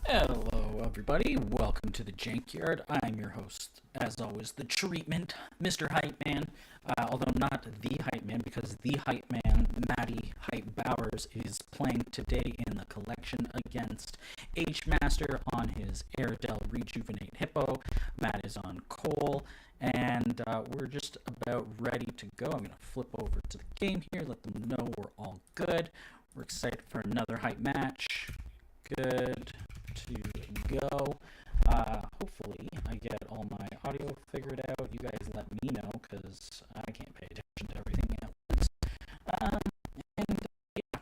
Hello, everybody. Welcome to the Jankyard. I'm your host, as always, the treatment, Mr. Hype Man. Although not the Hype Man, because the Hype Man, Matty Hype Bowers, is playing today in the collection against hmaster on his Airedale Rejuvenate Hippo. Matt is on Cole, and we're just about ready to go. I'm going to flip over to the game here, let them know we're all good. We're excited for another hype match. Good to go. Hopefully I get all my audio figured out. You guys let me know because I can't pay attention to everything at once. And yeah.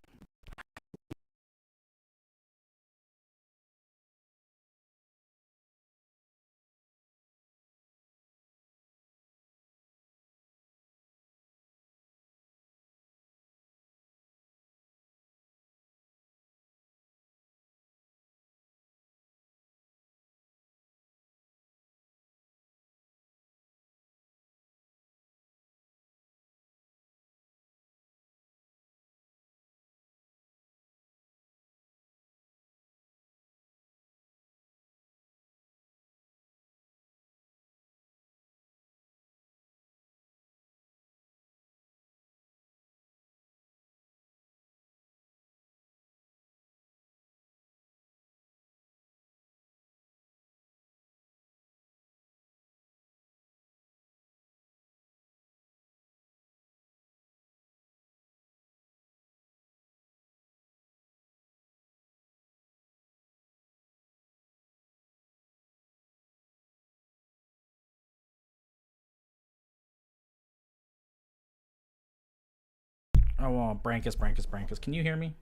Oh, Brankus. Can you hear me?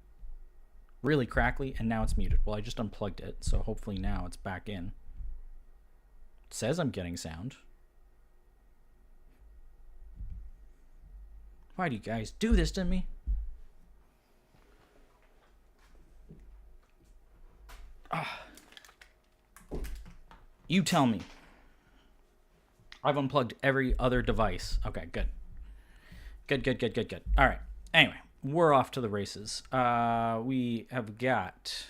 Really crackly, and now it's muted. Well, I just unplugged it, so hopefully now it's back in. It says I'm getting sound. Why do you guys do this to me? You tell me. I've unplugged every other device. Okay, good. Good. All right. Anyway, we're off to the races. We have got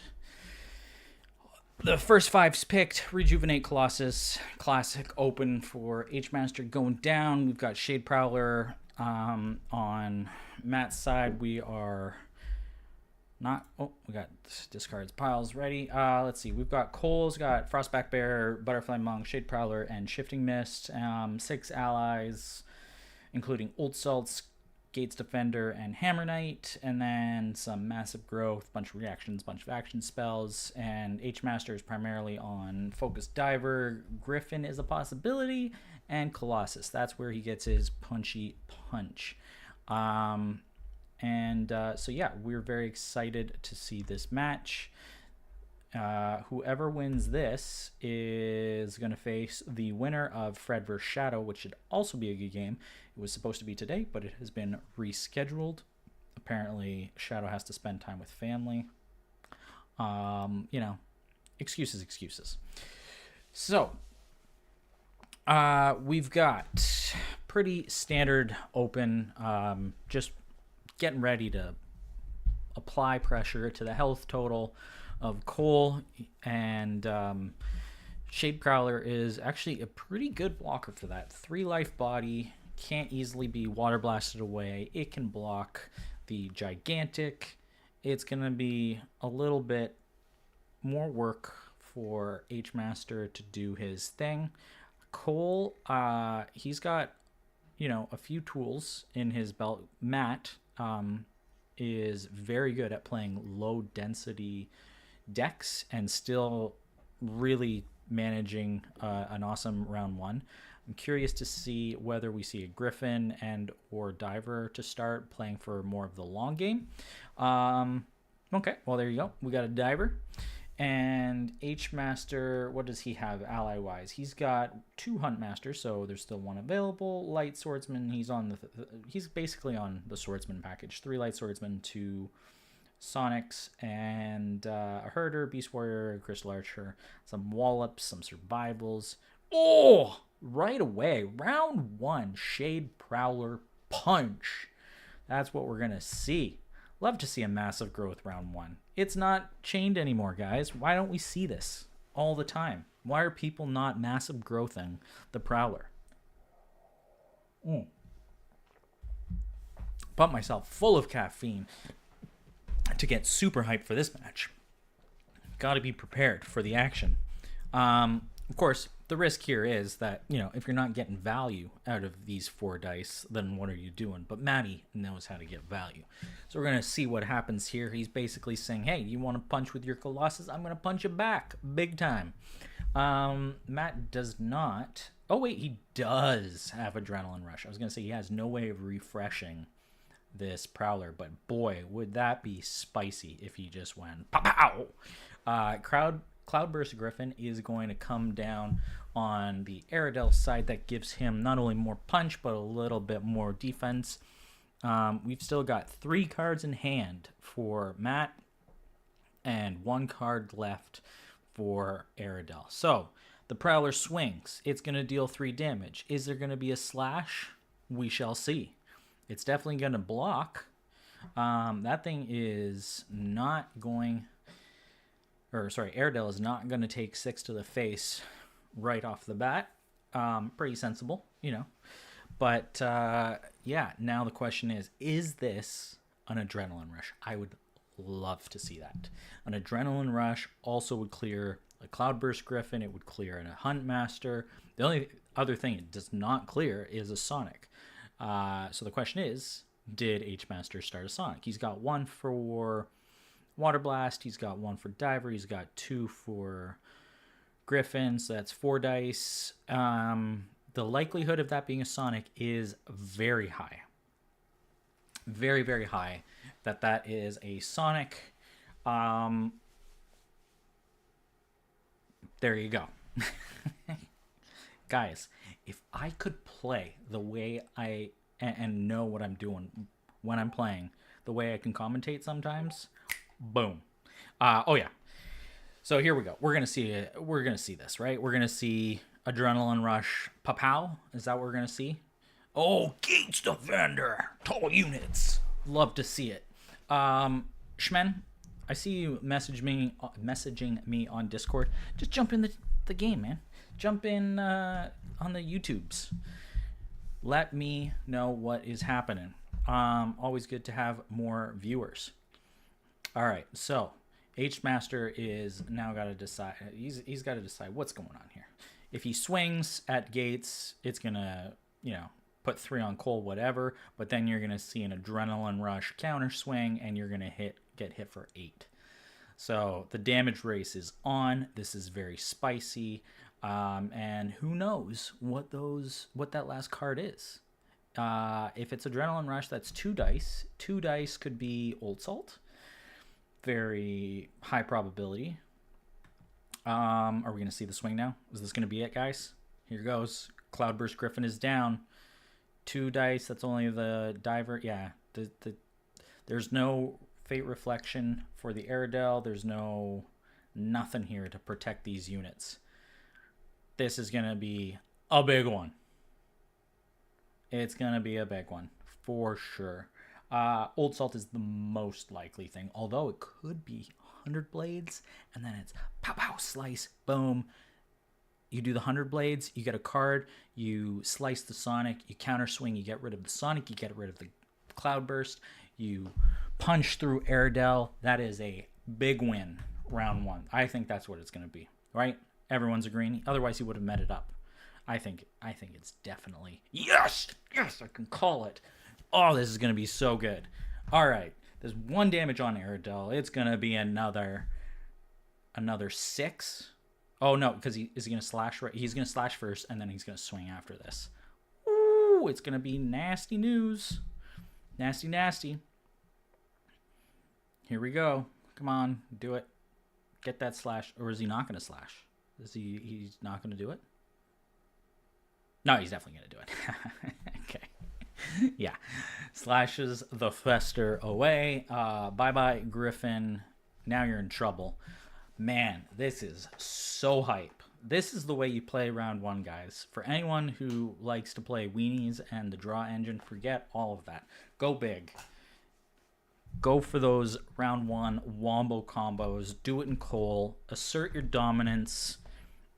the first fives picked. Rejuvenate Colossus Classic open for hmaster going down. We've got Shade Prowler on Matt's side. We are not. Oh, we got discards piles ready. Let's see. We've got Cole's got Frostback Bear, Butterfly Monk, Shade Prowler, and Shifting Mist. 6 allies, including Old Salts, Gates Defender, and Hammer Knight, and then some massive growth, bunch of reactions, bunch of action spells, and hmaster is primarily on Focus Diver. Griffin is a possibility, and Colossus. That's where he gets his punchy punch. So yeah, we're very excited to see this match. Whoever wins this is going to face the winner of Fred vs. Shadow, which should also be a good game. It was supposed to be today, but it has been rescheduled. Apparently, Shadow has to spend time with family. You know, excuses. So, we've got pretty standard open, just getting ready to apply pressure to the health total of Cole, and Shade Prowler is actually a pretty good blocker for that. 3 life body, can't easily be water blasted away. It can block the gigantic. It's going to be a little bit more work for hmaster to do his thing. Cole, he's got, a few tools in his belt. Matt is very good at playing low density decks and still really managing an awesome round 1. I'm curious to see whether we see a Griffin and or Diver to start playing for more of the long game. Okay, well, there you go. We got a Diver. And hmaster, what does he have ally wise? He's got 2 Huntmasters, so there's still 1 available. Light Swordsman, he's basically on the Swordsman package. 3 Light Swordsman, 2 Sonics, and a Herder, Beast Warrior, Crystal Archer, some Wallops, some Survivals. Oh, right away, round 1, Shade Prowler punch. That's what we're going to see. Love to see a massive growth round 1. It's not chained anymore, guys. Why don't we see this all the time? Why are people not massive growthing the Prowler? Pump myself full of caffeine to get super hyped for this match. Got to be prepared for the action. Of course, the risk here is that, if you're not getting value out of these 4 dice, then what are you doing? But Matty knows how to get value. So we're going to see what happens here. He's basically saying, hey, you want to punch with your Colossus? I'm going to punch you back big time. Matt does not. Oh, wait, he does have Adrenaline Rush. I was going to say he has no way of refreshing this Prowler, but boy, would that be spicy if he just went pow. Cloudburst Griffin is going to come down on the Aerodel side. That gives him not only more punch, but a little bit more defense. We've still got 3 cards in hand for Matt and 1 card left for Aerodel. So the Prowler swings. It's going to deal 3 damage. Is there going to be a slash? We shall see. It's definitely going to block. That thing is not going... Aerodel is not going to take 6 to the face right off the bat. Pretty sensible, But, now the question is this an Adrenaline Rush? I would love to see that. An Adrenaline Rush also would clear a Cloudburst Griffin. It would clear a Huntmaster. The only other thing it does not clear is a Sonic. So the question is, did hmaster start a Sonic? He's got 1 for Water Blast. He's got 1 for Diver. He's got 2 for Griffin. So that's 4 dice. The likelihood of that being a Sonic is very high. Very, very high that is a Sonic. There you go. Guys, if I could play the way and know what I'm doing when I'm playing, the way I can commentate sometimes, boom. Oh yeah. So here we go. We're gonna see this, right? We're gonna see Adrenaline Rush, pow. Is that what we're gonna see? Oh, Gates Defender, tall units. Love to see it. Shmen, I see you messaging me on Discord. Just jump in the game, man. Jump in on the YouTubes. Let me know what is happening. Always good to have more viewers. All right, so hmaster is now got to decide. He's got to decide what's going on here. If he swings at Gates, it's gonna put 3 on Cole, whatever. But then you're gonna see an Adrenaline Rush counter swing, and you're gonna get hit for 8. So the damage race is on. This is very spicy. And who knows what that last card is. If it's Adrenaline Rush, that's 2 dice. 2 dice could be Old Salt. Very high probability. Are we going to see the swing now? Is this going to be it, guys? Here goes. Cloudburst Griffin is down. 2 dice. That's only the Diver. Yeah. There's no Fate Reflection for the Aerodel. There's nothing here to protect these units. This is going to be a big one. It's going to be a big one for sure. Old Salt is the most likely thing, although it could be 100 blades, and then it's pow, pow, slice, boom. You do the 100 blades, you get a card, you slice the Sonic, you counter swing, you get rid of the Sonic, you get rid of the Cloudburst, you punch through Aerodel. That is a big win round 1. I think that's what it's going to be, right? Everyone's agreeing. Otherwise, he would have met it up. I think it's definitely yes. I can call it. Oh, this is gonna be so good. All right, there's 1 damage on Aerodel. It's gonna be another 6. Oh no, because is he gonna slash? Right, he's gonna slash first, and then he's gonna swing after this. Ooh, it's gonna be nasty news. Nasty. Here we go. Come on, do it. Get that slash, or is he not gonna slash? He's not going to do it? No, he's definitely going to do it. Okay. Yeah. Slashes the Fester away. Bye-bye, Griffin. Now you're in trouble. Man, this is so hype. This is the way you play round 1, guys. For anyone who likes to play weenies and the draw engine, forget all of that. Go big. Go for those round one wombo combos. Do it in Cole. Assert your dominance.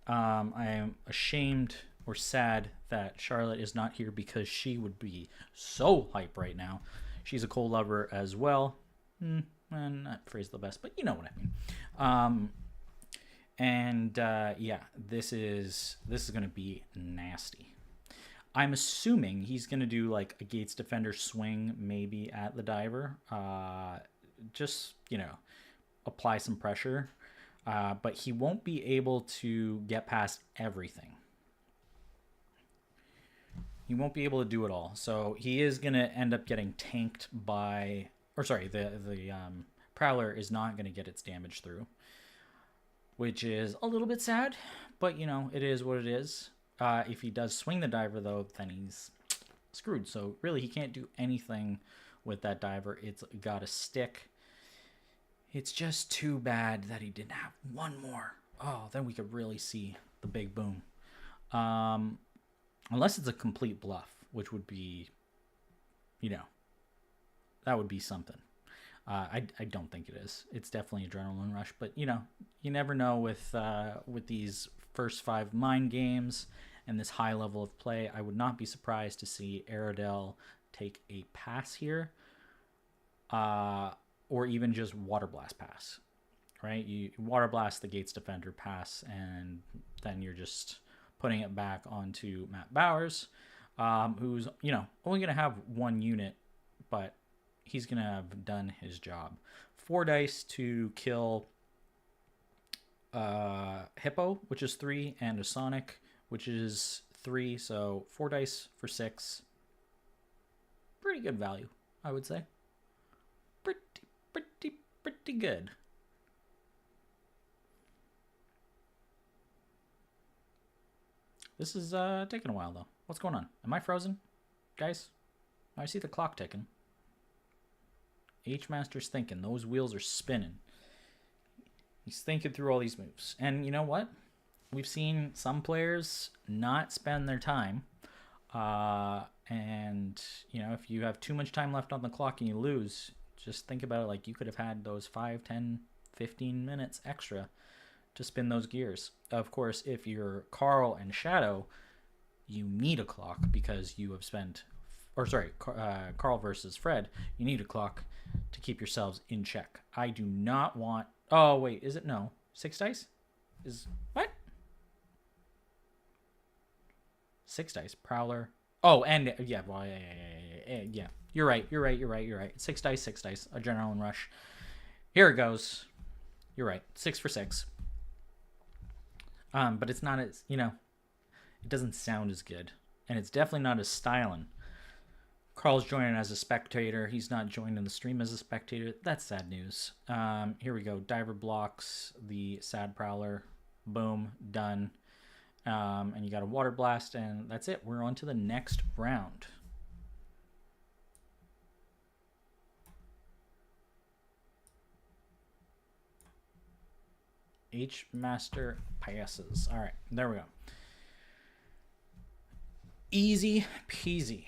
I am ashamed or sad that Charlotte is not here because she would be so hype right now. She's a Cole lover as well. And not phrased the best, but you know what I mean. Yeah, this is going to be nasty. I'm assuming he's going to do like a Gates Defender swing maybe at the diver. Just, apply some pressure. But he won't be able to get past everything. He won't be able to do it all. So he is going to end up getting tanked by... Or sorry, the Prowler is not going to get its damage through. Which is a little bit sad. But, it is what it is. If he does swing the diver, though, then he's screwed. So, really, he can't do anything with that diver. It's got to stick. It's just too bad that he didn't have one more. Oh, then we could really see the big boom. Unless it's a complete bluff, which would be, that would be something. I don't think it is. It's definitely adrenaline rush, but you never know with these first 5 mind games and this high level of play. I would not be surprised to see Aerodel take a pass here, or even just Water Blast pass, right? You Water Blast the Gates Defender pass, and then you're just putting it back onto mbauers, who's only gonna have 1 unit, but he's going to have done his job. 4 dice to kill Hippo, which is 3, and a Sonic, which is 3. So 4 dice for 6. Pretty good value, I would say. Pretty good. This is taking a while, though. What's going on? Am I frozen? Guys? I see the clock ticking. hmaster's thinking. Those wheels are spinning. He's thinking through all these moves. And you know what? We've seen some players not spend their time. And, if you have too much time left on the clock and you lose, just think about it like you could have had those 5, 10, 15 minutes extra to spin those gears. Of course, if you're Carl and Shadow, you need a clock because you have spent... Or sorry, Carl versus Fred, you need a clock to keep yourselves in check. I do not want... Oh, wait, is it? No. 6 dice? Is... What? 6 dice. Prowler. Oh, and... Yeah, well, yeah. You're right. 6 dice. Adrenaline rush. Here it goes. You're right. 6 for 6. But it's not as... it doesn't sound as good. And it's definitely not as styling. Carl's joining as a spectator. He's not joining the stream as a spectator. That's sad news. Here we go. Diver blocks the sad Prowler. Boom. Done. And you got a Water Blast, and that's it. We're on to the next round. hmaster passes. All right. There we go. Easy peasy.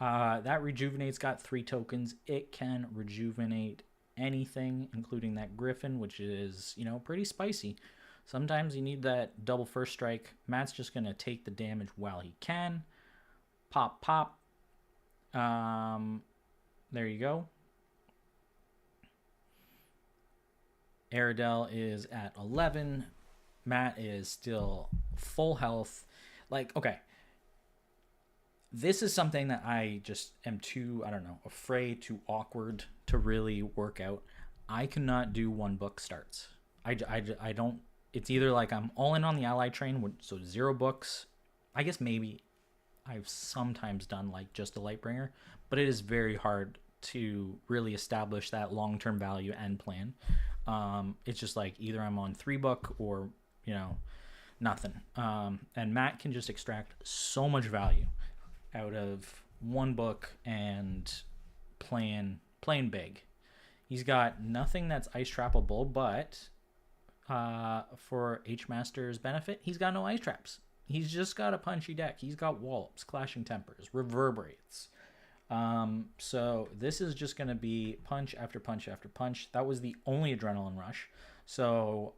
That rejuvenate's got 3 tokens. It can rejuvenate anything, including that Griffin, which is, pretty spicy. Sometimes you need that double first strike. Matt's just going to take the damage while he can. Pop, pop. There you go. Aerodel is at 11. Matt is still full health. Okay. This is something that I just am too, afraid, too awkward to really work out. I cannot do 1 book starts. I don't, it's either like I'm all in on the ally train, so 0 books. I guess maybe I've sometimes done just a Lightbringer, but it is very hard to really establish that long-term value and plan. It's just either I'm on 3 book or, nothing. And Matt can just extract so much value out of 1 book and playing big. He's got nothing that's ice trappable, but for hmaster's benefit, he's got no ice traps. He's just got a punchy deck. He's got wallops, clashing tempers, reverberates, So this is just going to be punch after punch after punch. That was the only adrenaline rush. So,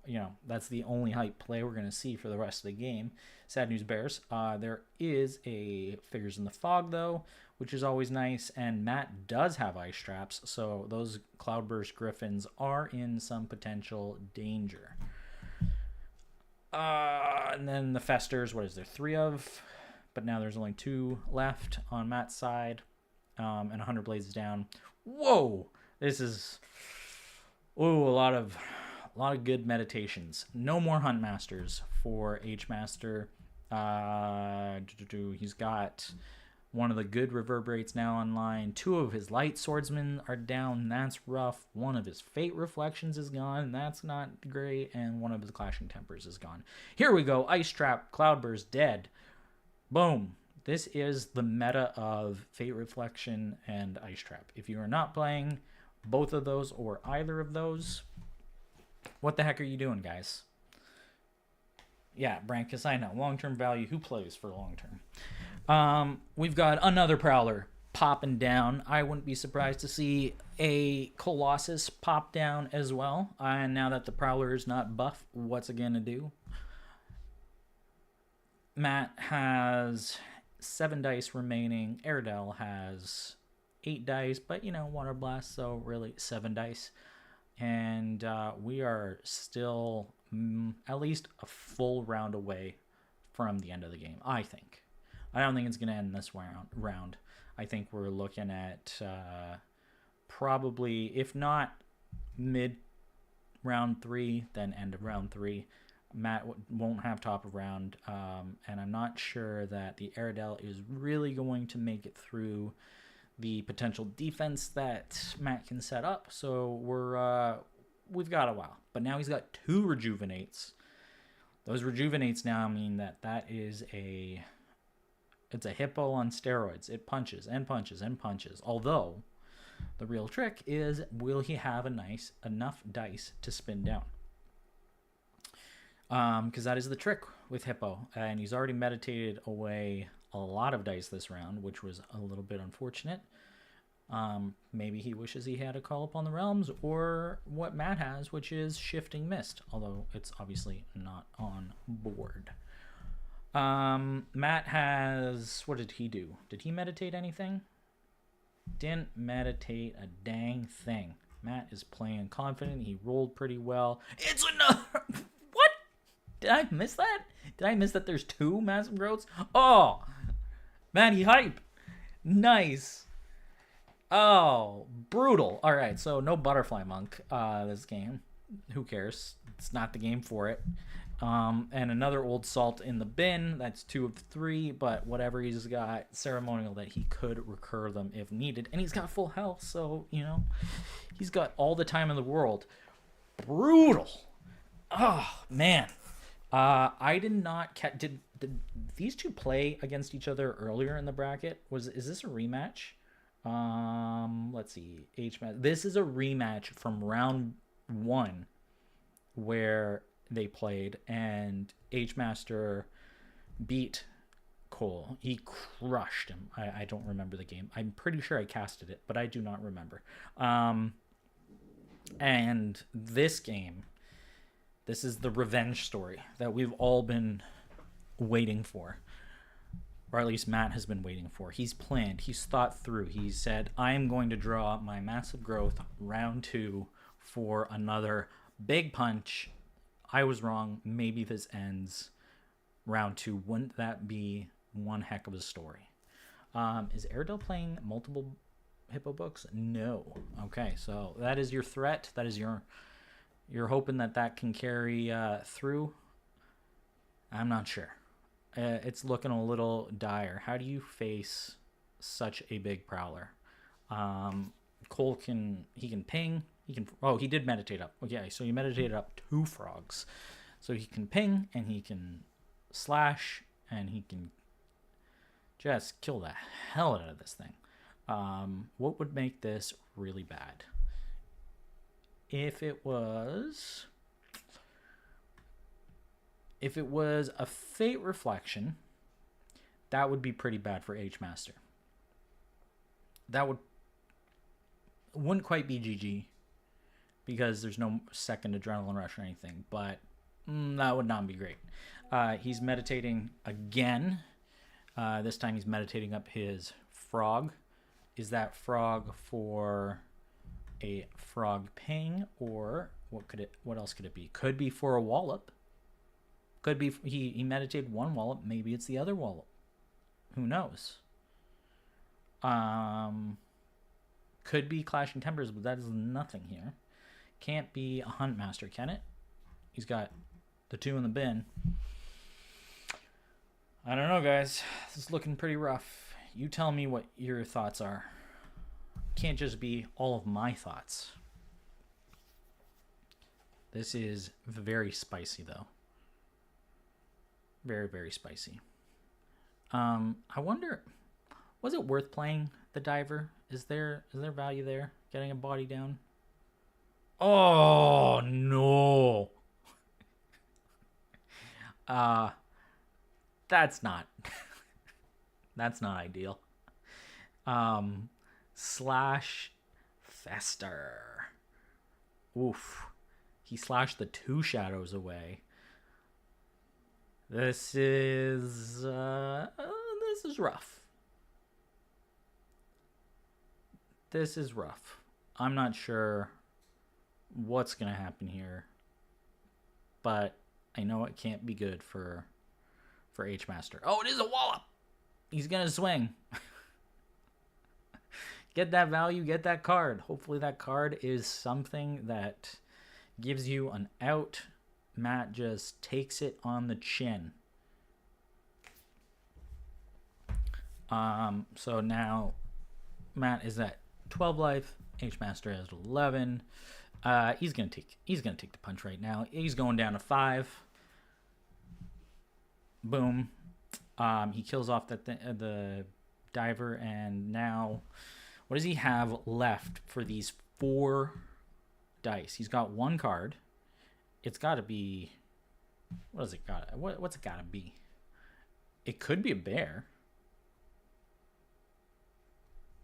that's the only hype play we're going to see for the rest of the game. Sad news bears. There is a Figures in the Fog, though, which is always nice. And Matt does have ice traps, so those Cloudburst Griffins are in some potential danger. And then the Festers, what is there? 3 of? But now there's only 2 left on Matt's side. And 100 Blazes down. Whoa! This is... Ooh, a lot of good meditations. No more Hunt Masters for hmaster. He's got one of the good Reverberates now online. 2 of his Light Swordsmen are down. That's rough. 1 of his Fate Reflections is gone. That's not great. And 1 of his Clashing Tempers is gone. Here we go. Ice Trap. Cloudburst dead. Boom. This is the meta of Fate Reflection and Ice Trap. If you are not playing both of those or either of those, what the heck are you doing, guys? Yeah, Brankus, I know. Long-term value. Who plays for long-term? We've got another Prowler popping down. I wouldn't be surprised to see a Colossus pop down as well. And now that the Prowler is not buff, what's it going to do? Matt has 7 dice remaining. Airedale has 8 dice, but Water Blast, so really 7 dice. And we are still at least a full round away from the end of the game, I think. I don't think it's going to end this round. I think we're looking at probably, if not mid round 3, then end of round 3. Matt won't have top of round, and I'm not sure that the Airedale is really going to make it through the potential defense that Matt can set up. So we've got a while. But now he's got 2 Rejuvenates. Those Rejuvenates now mean that is it's a hippo on steroids. It punches and punches and punches. Although the real trick is, will he have enough dice to spin down? Because that is the trick with Hippo, and he's already meditated away a lot of dice this round, which was a little bit unfortunate. Maybe he wishes he had a Call Upon the Realms, or what Matt has, which is Shifting Mist, although it's obviously not on board. Matt has... What did he do? Did he meditate anything? Didn't meditate a dang thing. Matt is playing confident. He rolled pretty well. It's another... What? Did I miss that? Did I miss that there's 2 Massive Growths? Oh! Matty hype! Nice! Oh, brutal. Alright, so no Butterfly Monk this game. Who cares? It's not the game for it. And another Old Salt in the bin. That's 2 of 3, but whatever, he's got Ceremonial that he could recur them if needed. And he's got full health, so, he's got all the time in the world. Brutal. Oh, man. I did not... Did these 2 play against each other earlier in the bracket? Is this a rematch? Let's see. This is a rematch from round 1 where they played, and hmaster beat Cole. He crushed him. I don't remember the game. I'm pretty sure I casted it, but I do not remember. And this game, this is the revenge story that we've all been waiting for. Or at least Matt has been waiting for. He's planned. He's thought through. He said, I am going to draw my Massive Growth round 2 for another big punch. I was wrong. Maybe this ends round 2. Wouldn't that be one heck of a story? Is Airedale playing multiple Hippo books? No. Okay, so that is your threat. That is you're hoping that can carry through. I'm not sure. It's looking a little dire. How do you face such a big Prowler? Cole can ping. He did meditate up. Okay, so he meditated up 2 frogs. So he can ping, and he can slash, and he can just kill the hell out of this thing. What would make this really bad? If it was a Fate Reflection, that would be pretty bad for hmaster. that wouldn't quite be GG because there's no second adrenaline rush or anything, but that would not be great. He's meditating again. This time he's meditating up his frog. Is that frog for a frog ping, or what else could it be? Could be for a wallop. Could be he meditated one wallop, maybe it's the other wallop. Who knows? Could be Clashing Timbers, but that is nothing here. Can't be a Huntmaster, can it? He's got the 2 in the bin. I don't know, guys. This is looking pretty rough. You tell me what your thoughts are. Can't just be all of my thoughts. This is very spicy, though. Very, very spicy. I wonder, was it worth playing the diver? Is there value there? Getting a body down? Oh, no. That's not ideal. Slash Fester. Oof. He slashed the 2 shadows away. This is rough. This is rough. I'm not sure what's gonna happen here, but I know it can't be good for hmaster. Oh, it is a wallop. He's gonna swing. Get that value, get that card. Hopefully that card is something that gives you an out. Matt just takes it on the chin. So now Matt is at 12 life. hmaster has 11. He's gonna take the punch right now. He's going down to 5. Boom. He kills off the diver, and now what does he have left for these 4 dice? He's got 1 card. It's got to be, what's it got to be? It could be a bear.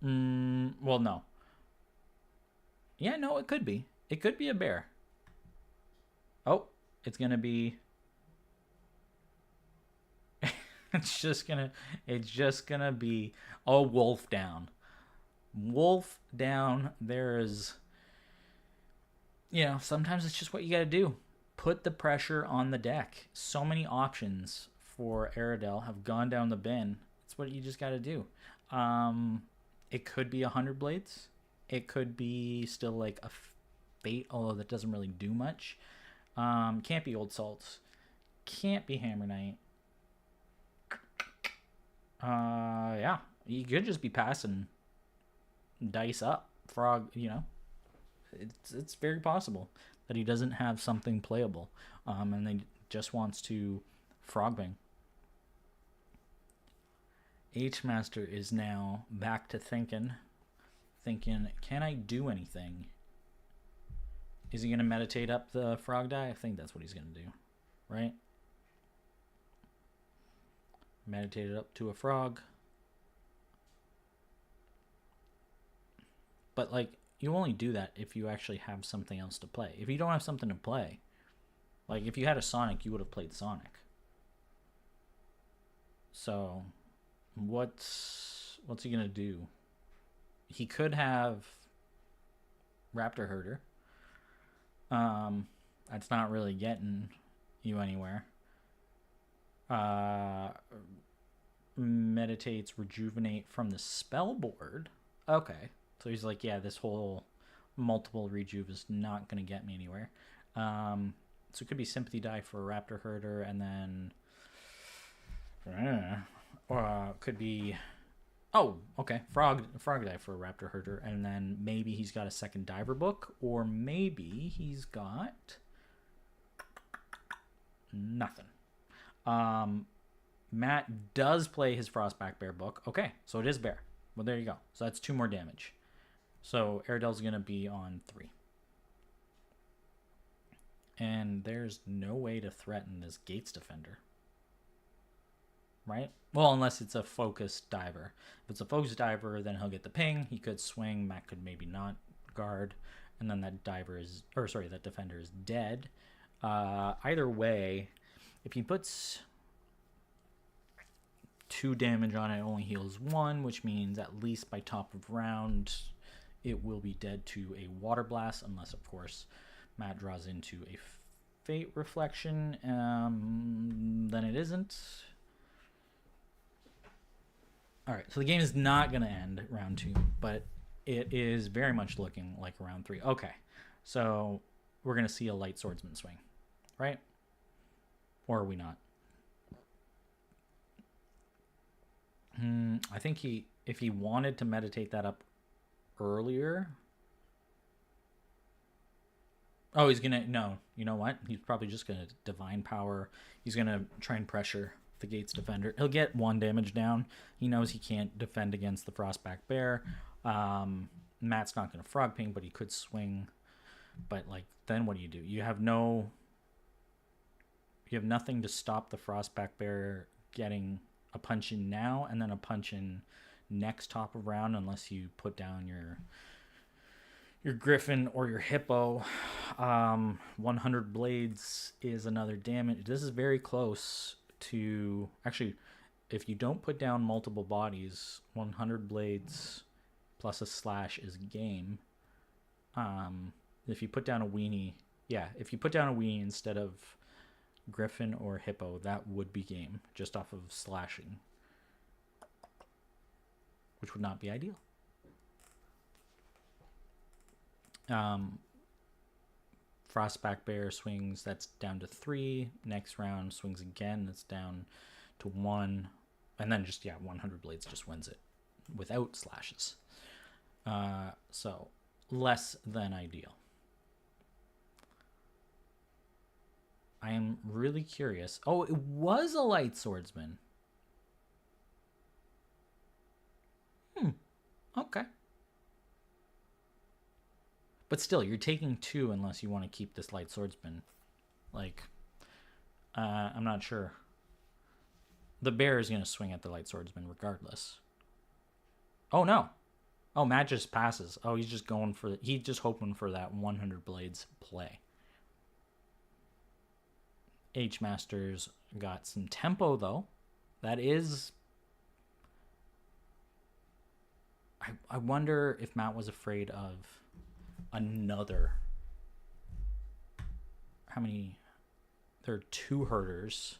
Well, no. Yeah, no, it could be. It could be a bear. Oh, it's gonna be. It's just gonna be a wolf down. Wolf down. There's, sometimes it's just what you gotta do. Put the pressure on the deck. So many options for Aradel have gone down the bin. That's what you just gotta do. It could be 100 blades. It could be still like a fate, although that doesn't really do much. Can't be Old Salts. Can't be Hammer Knight. Yeah, you could just be passing dice up. Frog, it's very possible that he doesn't have something playable, and he just wants to frog bang. hmaster is now back to thinking, can I do anything? Is he going to meditate up the frog die? I think that's what he's going to do, right? Meditate it up to a frog. But, you only do that if you actually have something else to play. If you don't have something to play, if you had a Sonic, you would have played Sonic. So, what's he going to do? He could have Raptor Herder. That's not really getting you anywhere. Meditates Rejuvenate from the spell board. Okay. So he's like, yeah, this whole multiple rejuve is not going to get me anywhere. So it could be Sympathy Die for Raptor Herder, and then could be, oh, okay, Frog Die for Raptor Herder, and then maybe he's got a second diver book, or maybe he's got nothing. Matt does play his Frostback Bear book. Okay, so it is Bear. Well, there you go. So that's 2 more damage. So Aradel's going to be on 3. And there's no way to threaten this Gates Defender. right? Well, unless it's a focused diver. If it's a focused diver, then he'll get the ping. He could swing. Matt could maybe not guard, and then that that defender is dead. Either way, if he puts 2 damage on it, only heals 1, which means at least by top of round, it will be dead to a water blast, unless of course Matt draws into a fate reflection. Then it isn't. All right, so the game is not going to end round 2, but it is very much looking like round 3. Okay, so we're going to see a light swordsman swing, right? Or are we not? I think if he wanted to meditate that up earlier. Oh, he's gonna, no, you know what? He's probably just gonna divine power. He's gonna try and pressure the gate's defender. He'll get 1 damage down. He knows he can't defend against the frostback bear. Matt's not gonna frog ping, but he could swing. But like, then what do? You have nothing to stop the frostback bear getting a punch in now and then a punch in next top of round, unless you put down your griffin or your hippo. 100 blades is another damage. This is very close to, actually, if you don't put down multiple bodies, 100 blades plus a slash is game. If you put down a weenie, if you put down a weenie instead of griffin or hippo, that would be game, just off of slashing, which would not be ideal. Frostback bear swings, that's down to 3. Next round swings again, that's down to 1. And then just 100 blades just wins it without slashes. So less than ideal. I am really curious. Oh, it was a light swordsman. Okay. But still, you're taking 2 unless you want to keep this light swordsman. Like, I'm not sure. The bear is going to swing at the light swordsman regardless. Oh, no. Oh, Matt just passes. Oh, he's just hoping for that 100 blades play. Hmaster's got some tempo, though. That is... I wonder if Matt was afraid of another... How many... There are 2 herders.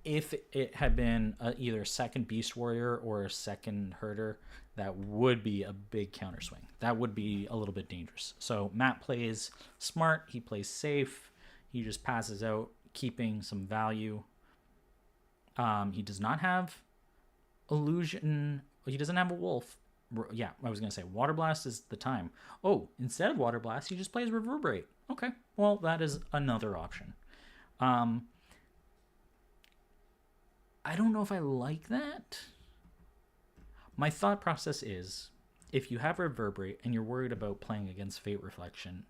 If it had been either a second beast warrior or a second herder, that would be a big counter swing. That would be a little bit dangerous. So Matt plays smart. He plays safe. He just passes out, keeping some value. He does not have illusion. He doesn't have a wolf. Yeah, I was going to say water blast is the time. Oh, instead of water blast, he just plays reverberate. Okay, well, that is another option. I don't know if I like that. My thought process is, if you have reverberate and you're worried about playing against Fate Reflection,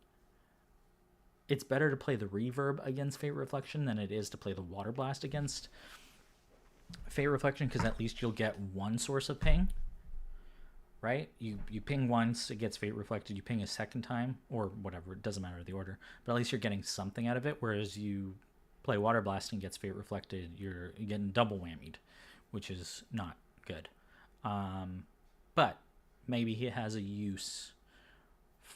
it's better to play the reverb against Fate Reflection than it is to play the water blast against Fate Reflection, because at least you'll get one source of ping, right? You ping once, it gets Fate Reflected. You ping a second time, or whatever, it doesn't matter the order, but at least you're getting something out of it, whereas you play water blast and gets Fate Reflected, you're getting double whammied, which is not good. But maybe he has a use,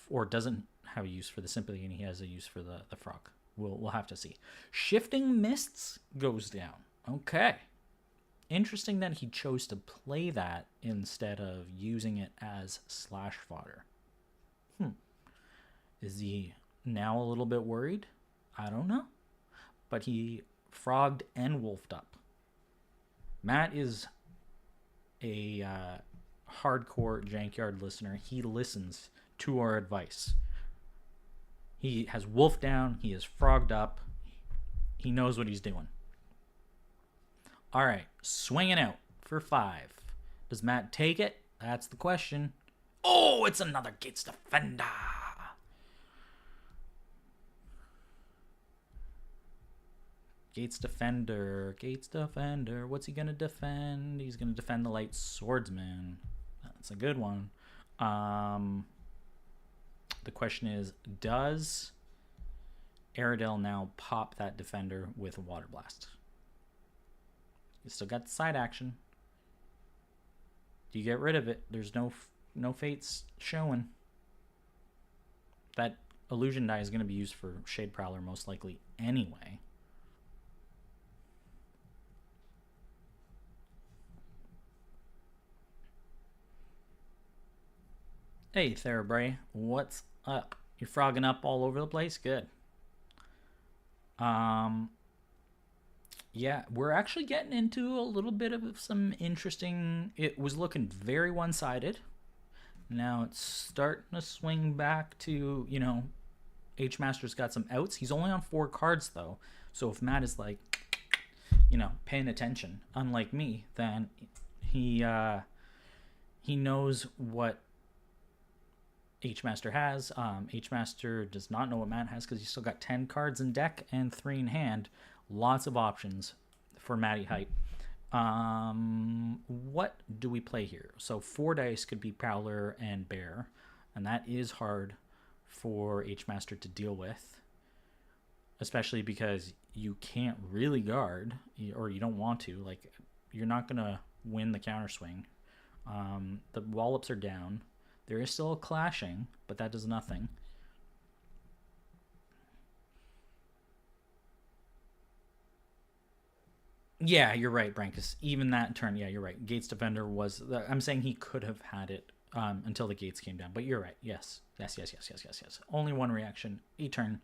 or doesn't have a use for the sympathy, and he has a use for the frog. We'll have to see. Shifting Mists goes down. Okay. Interesting that he chose to play that instead of using it as slash fodder. Is he now a little bit worried? I don't know. But he frogged and wolfed up. Matt is a hardcore Jankyard listener. He listens to our advice. He has wolfed down. He is frogged up. He knows what he's doing. All right, swinging out for 5. Does Matt take it? That's the question. Oh, it's another Gates Defender. Gates Defender. Gates Defender. What's he going to defend? He's going to defend the Light Swordsman. That's a good one. The question is, does Aerodale now pop that defender with a Water Blast? You still got the side action. Do you get rid of it? There's no fates showing. That illusion die is going to be used for Shade Prowler most likely anyway. Hey, Therabray, what's up? You're frogging up all over the place? Good. Yeah, we're actually getting into a little bit of some interesting... It was looking very one-sided. Now it's starting to swing back to, you know, hmaster's got some outs. He's only on 4 cards, though. So if Matt is, like, you know, paying attention, unlike me, then he knows what hmaster has. Hmaster does not know what Matt has because he's still got 10 cards in deck and 3 in hand. Lots of options for Matty Hype. What do we play here? So 4 dice could be Prowler and Bear, and that is hard for hmaster to deal with, especially because you can't really guard, or you don't want to. Like, you're not gonna win the counter swing. The wallops are down. There is still a clashing, but that does nothing. Yeah, you're right, Brankus. Even that turn, yeah, you're right. Gates Defender was... I'm saying he could have had it until the gates came down. But you're right. Yes. Yes. Only one reaction. A turn.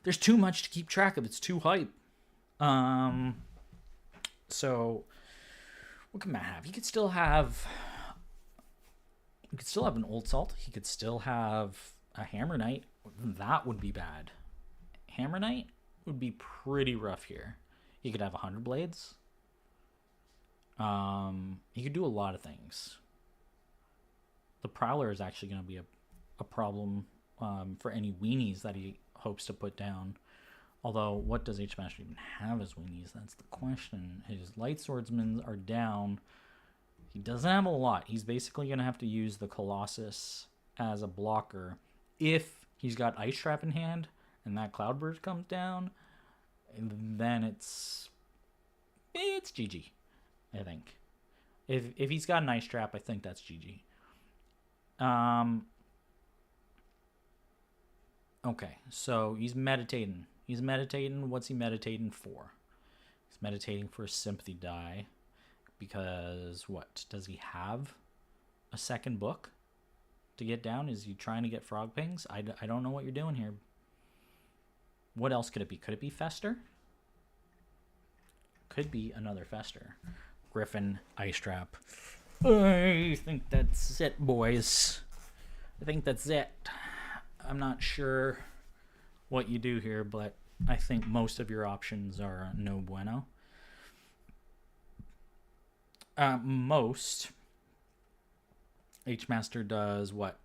There's too much to keep track of. It's too hype. So, what can Matt have? He could still have... He could still have an Old Salt. He could still have a Hammer Knight. That would be bad. Hammer Knight would be pretty rough here. He could have 100 Blades. He could do a lot of things. The Prowler is actually going to be a problem for any weenies that he hopes to put down. Although, what does hmaster even have as weenies? That's the question. His Light Swordsmen are down. He doesn't have a lot. He's basically going to have to use the Colossus as a blocker if he's got Ice Trap in hand and that Cloudburst comes down. And then it's GG, I think. If he's got an Ice Trap, I think that's GG. Okay, so he's meditating. He's meditating. What's he meditating for? He's meditating for a Sympathy die. Because, what? Does he have a second book to get down? Is he trying to get Frog Pings? I don't know what you're doing here. What else could it be? Could it be Fester? Could be another Fester. Griffin, Ice Trap. I think that's it, boys. I think that's it. I'm not sure what you do here, but I think most of your options are no bueno. Most hmaster does what?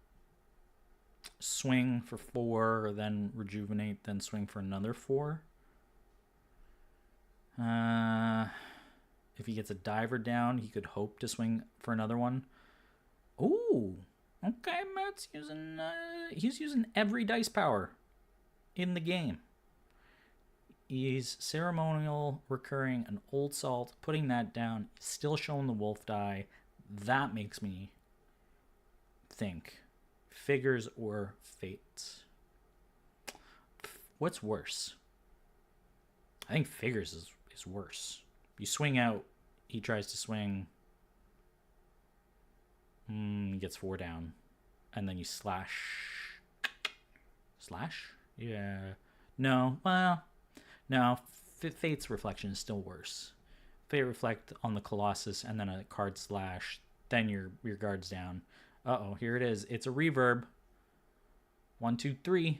Swing for 4, then rejuvenate, then swing for another 4. If he gets a diver down, he could hope to swing for another one. Ooh, okay, Matt's using he's using every dice power in the game. He's ceremonial, recurring, an Old Salt, putting that down, still showing the wolf die. That makes me think figures or fates. What's worse? I think figures is worse. You swing out, he tries to swing, he gets 4 down, and then you slash. Slash? Yeah. No, well... No, Fate's Reflection is still worse. Fate Reflect on the Colossus and then a card slash, then your guard's down. Uh-oh, here it is. It's a reverb. 1, 2, 3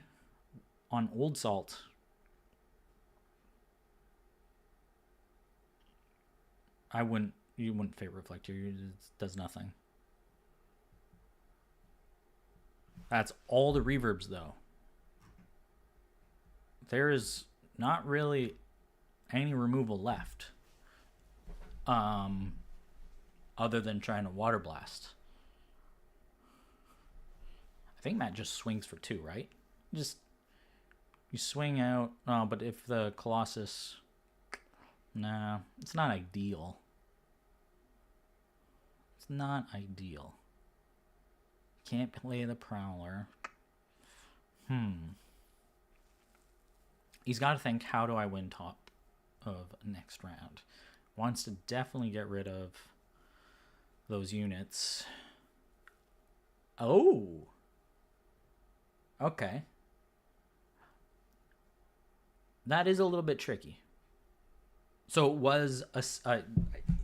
on Old Salt. You wouldn't Fate Reflect here. It does nothing. That's all the reverbs, though. There is not really any removal left. Other than trying to water blast. I think Matt just swings for 2, right? Just you swing out. Oh, but if the Colossus, nah, it's not ideal. It's not ideal. Can't play the Prowler. He's got to think, how do I win top of next round? Wants to definitely get rid of those units. Oh. Okay. That is a little bit tricky. So it was,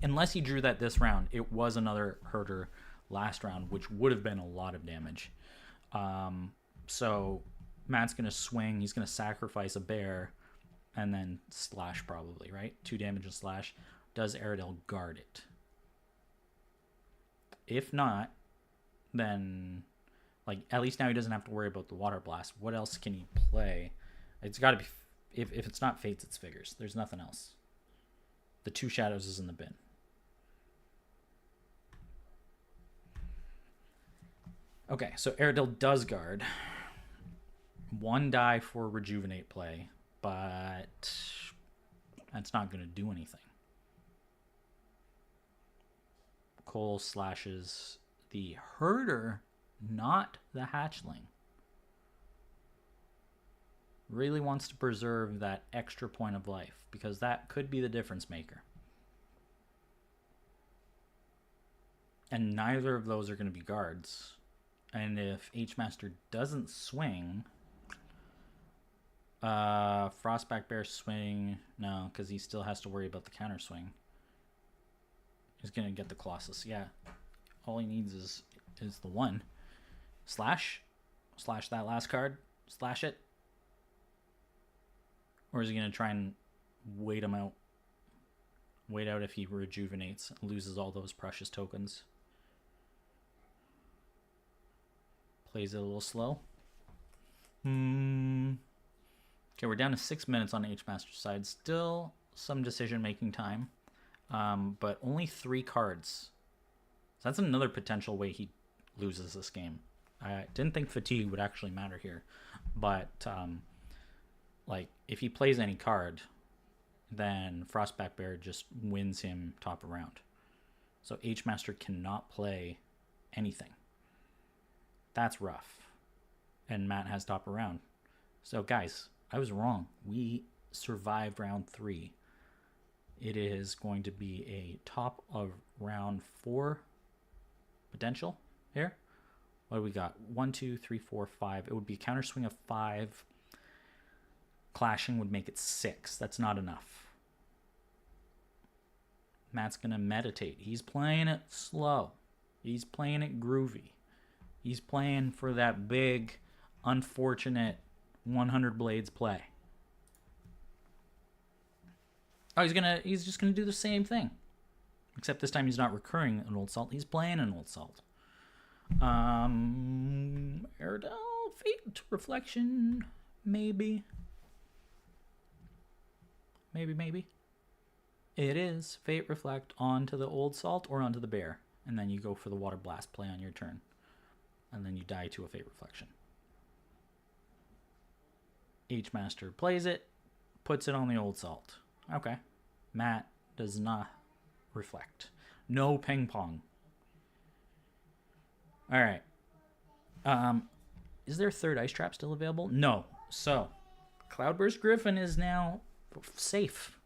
unless he drew that this round, it was another herder last round, which would have been a lot of damage. So Matt's going to swing. He's going to sacrifice a bear and then slash probably, right? 2 damage and slash. Does Aerodel guard it? If not, then like at least now he doesn't have to worry about the water blast. What else can he play? It's got to be, if it's not Fates, it's Figures. There's nothing else. The 2 shadows is in the bin. Okay, so Aerodel does guard. 1 die for Rejuvenate play, but that's not going to do anything. Cole slashes the herder, not the hatchling. Really wants to preserve that extra point of life because that could be the difference maker. And neither of those are going to be guards. And if hmaster doesn't swing, Frostback Bear swing, no, because he still has to worry about the counter swing. He's going to get the Colossus. Yeah. All he needs is the 1. Slash. Slash that last card. Slash it. Or is he going to try and wait him out? Wait out if he rejuvenates and loses all those precious tokens. Plays it a little slow. Okay, we're down to 6 minutes on hmaster's side. Still some decision-making time. But only 3 cards. So that's another potential way he loses this game. I didn't think fatigue would actually matter here. But, like, if he plays any card, then Frostback Bear just wins him top of round. So hmaster cannot play anything. That's rough. And Matt has top of round. So, guys, I was wrong. We survived round 3. It is going to be a top of round 4 potential here. What do we got? 1, 2, 3, 4, 5. It would be a counter swing of 5. Clashing would make it 6. That's not enough. Matt's going to meditate. He's playing it slow. He's playing it groovy. He's playing for that big, unfortunate 100 blades play. Oh, he's just gonna do the same thing. Except this time he's not recurring an old salt. He's playing an old salt. Aerodel, Fate, Reflection, maybe. Maybe. It is Fate, Reflect onto the old salt or onto the bear. And then you go for the water blast play on your turn. And then you die to a Fate Reflection. hmaster plays it, puts it on the old salt. Okay. Matt does not reflect. No ping pong. All right. Is there 3rd ice trap still available? No. So, Cloudburst Griffin is now safe,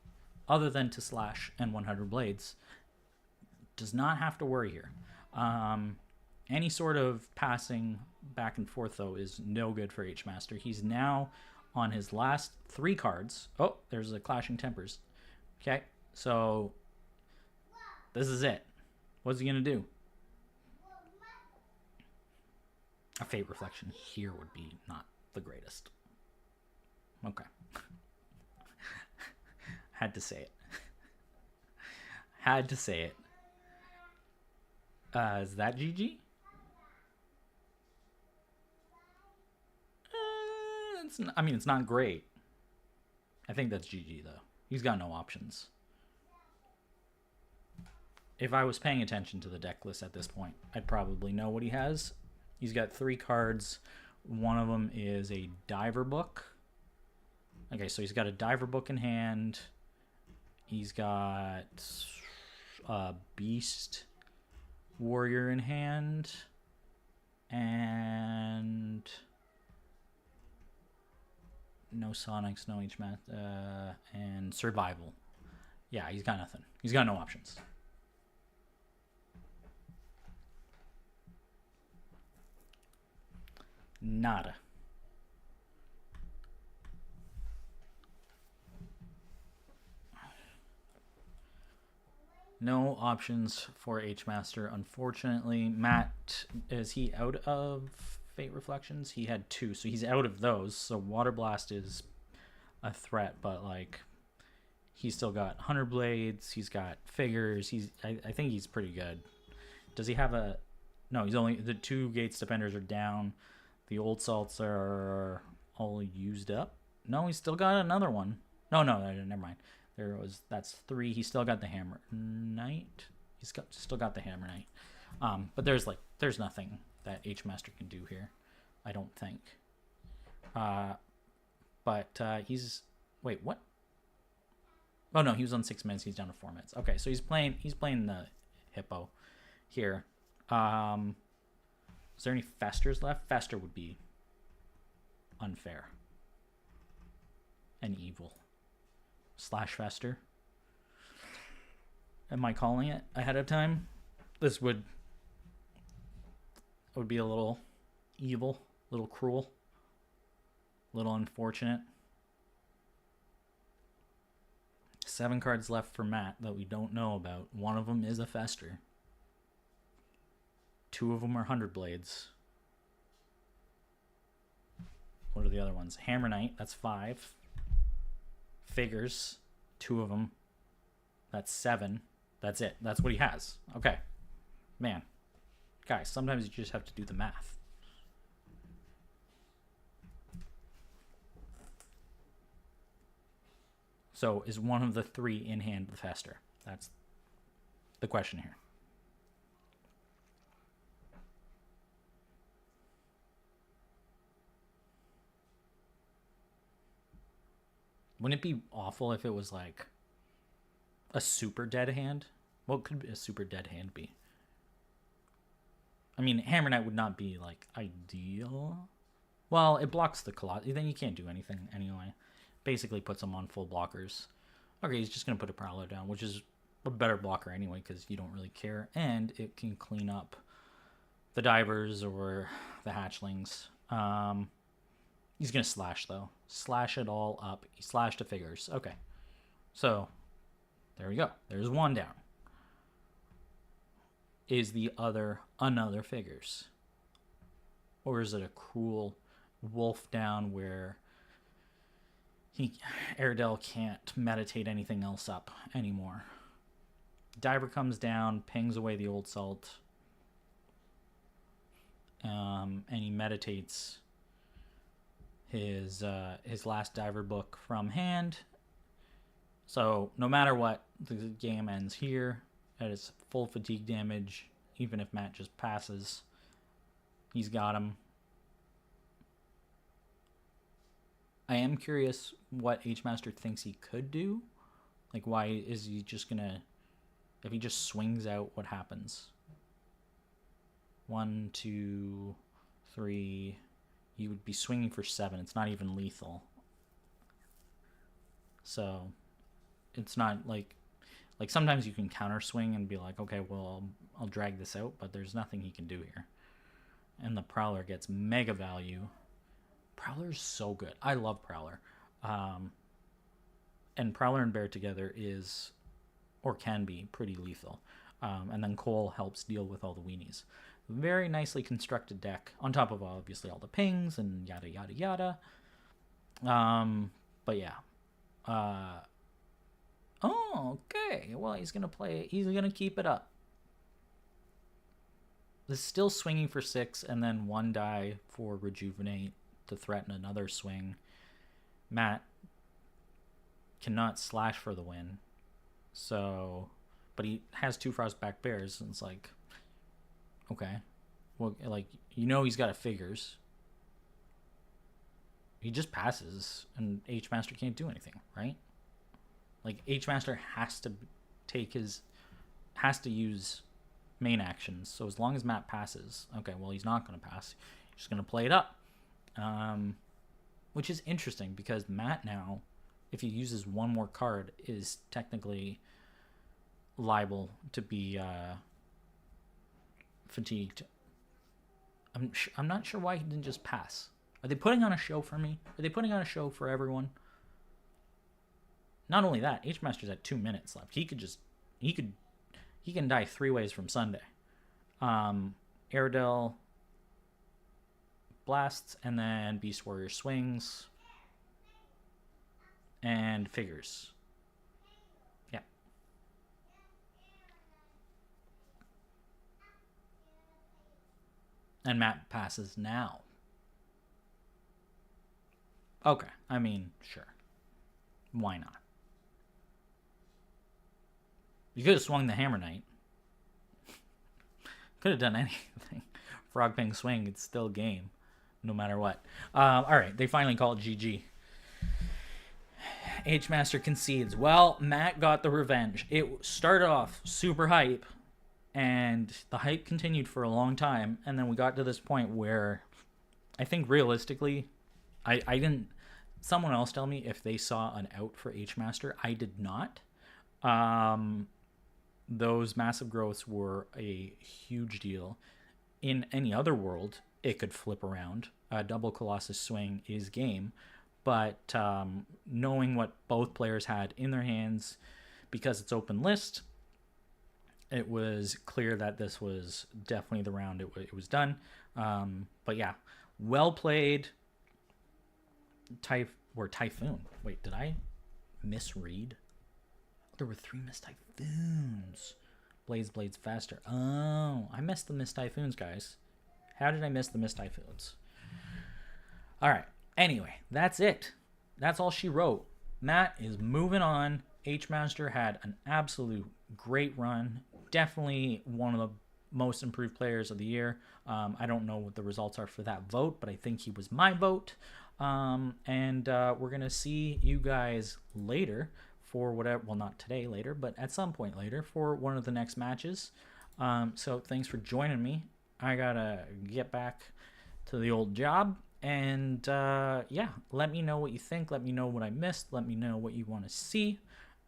other than to slash and 100 blades. Does not have to worry here. Any sort of passing back and forth, though, is no good for hmaster. He's now on his last 3 cards. Oh, there's a Clashing Tempers. Okay, so this is it. What's he going to do? A Fate Reflection here would be not the greatest. Okay. Had to say it. Had to say it. Is that GG? It's not great. I think that's GG, though. He's got no options. If I was paying attention to the deck list at this point, I'd probably know what he has. He's got 3 cards. One of them is a diver book. Okay, so he's got a diver book in hand. He's got a beast warrior in hand. And no Sonics, no hmaster, and survival. Yeah, he's got nothing. He's got no options. Nada. No options for hmaster, unfortunately. Matt, is he out of Fate Reflections? He had 2, so he's out of those. So Water Blast is a threat, but like he's still got 100 Blades. He's got figures. I think he's pretty good. Does he have a? No, he's only the 2 Gates Defenders are down. The old salts are all used up. No, he's still got another one. No, never mind. That's 3. He's still got the Hammer Knight. Still got the Hammer Knight. But there's nothing that hmaster can do here, I don't think. But he's wait, what? Oh no, he was on 6 minutes. He's down to 4 minutes. Okay, so he's playing the hippo here. Is there any festers left? Fester would be unfair and evil. /fester. Am I calling it ahead of time? This would be a little evil, a little cruel, a little unfortunate. 7 cards left for Matt that we don't know about. One of them is a fester. 2 of them are 100 Blades. What are the other ones? Hammer Knight, that's 5. Figures, 2 of them. That's 7. That's it. That's what he has. Okay. Man. Guys, sometimes you just have to do the math. So is one of the 3 in hand the fester? That's the question here. Wouldn't it be awful if it was like a super dead hand? What could a super dead hand be? I mean, Hammer Knight would not be like ideal. Well, it blocks the Colossus. Then you can't do anything anyway. Basically puts him on full blockers. Okay, he's just going to put a Prowler down, which is a better blocker anyway because you don't really care. And it can clean up the divers or the hatchlings. He's going to slash, though. Slash it all up. He slashed the figures. Okay. So, there we go. There's 1 down. Is the other another figures? Or is it a cruel wolf down where Airedale can't meditate anything else up anymore? Diver comes down, pings away the old salt. And he meditates his last diver book from hand. So no matter what, the game ends here at its full fatigue damage. Even if Matt just passes, he's got him. I am curious what hmaster thinks he could do. Like, why is he just gonna, if he just swings out, what happens? 1, 2, 3. He would be swinging for 7. It's not even lethal. So it's not like sometimes you can counter swing and be like, okay, well, I'll drag this out, but there's nothing he can do here. And the Prowler gets mega value. Prowler's so good. I love Prowler. And Prowler and Bear together is, or can be, pretty lethal. And then Cole helps deal with all the weenies. Very nicely constructed deck, on top of obviously all the pings and yada yada yada. But yeah. Oh, okay. Well, he's gonna play. He's gonna keep it up. This is still swinging for 6, and then 1 die for Rejuvenate to threaten another swing. Matt cannot slash for the win. So, but he has 2 Frostback Bears, and it's like, okay, well, like, you know, he's got a figures. He just passes, and hmaster can't do anything, right? Like, hmaster has to use main actions. So as long as Matt passes, okay, well, he's not going to pass. He's just going to play it up, which is interesting because Matt now, if he uses one more card, is technically liable to be fatigued. I'm not sure why he didn't just pass. Are they putting on a show for me? Are they putting on a show for everyone? Not only that, hmaster's at 2 minutes left. He can die 3 ways from Sunday. Airedale blasts, and then Beast Warrior swings, and figures. Yeah. And Matt passes now. Okay, I mean, sure. Why not? You could have swung the Hammer Knight. Could have done anything. Frog Ping swing, it's still game, no matter what. All right, they finally call it GG. hmaster concedes. Well, Matt got the revenge. It started off super hype, and the hype continued for a long time, and then we got to this point where I think realistically, I didn't... Someone else tell me if they saw an out for hmaster. I did not. Those massive growths were a huge deal. In any other world, it could flip around. A double Colossus swing is game. But knowing what both players had in their hands, because it's open list, it was clear that this was definitely the round it was done. But yeah, well played. Typhoon. Wait, did I misread? There were 3 missed Typhoons. Blades faster. Oh, I missed the missed Typhoons, guys. How did I miss the missed Typhoons? All right. Anyway, that's it. That's all she wrote. Matt is moving on. hmaster had an absolute great run. Definitely one of the most improved players of the year. I don't know what the results are for that vote, but I think he was my vote. And we're going to see you guys later for whatever, well, not today, later, but at some point later for one of the next matches. So thanks for joining me. I got to get back to the old job. And yeah, let me know what you think. Let me know what I missed. Let me know what you want to see.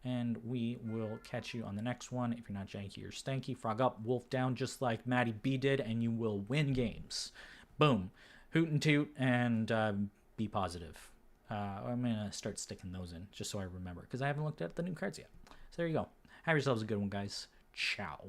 And we will catch you on the next one. If you're not janky or stanky, frog up, wolf down, just like Matty B did, and you will win games. Boom. Hoot and toot, and be positive. I'm going to start sticking those in just so I remember, because I haven't looked at the new cards yet. So there you go. Have yourselves a good one, guys. Ciao.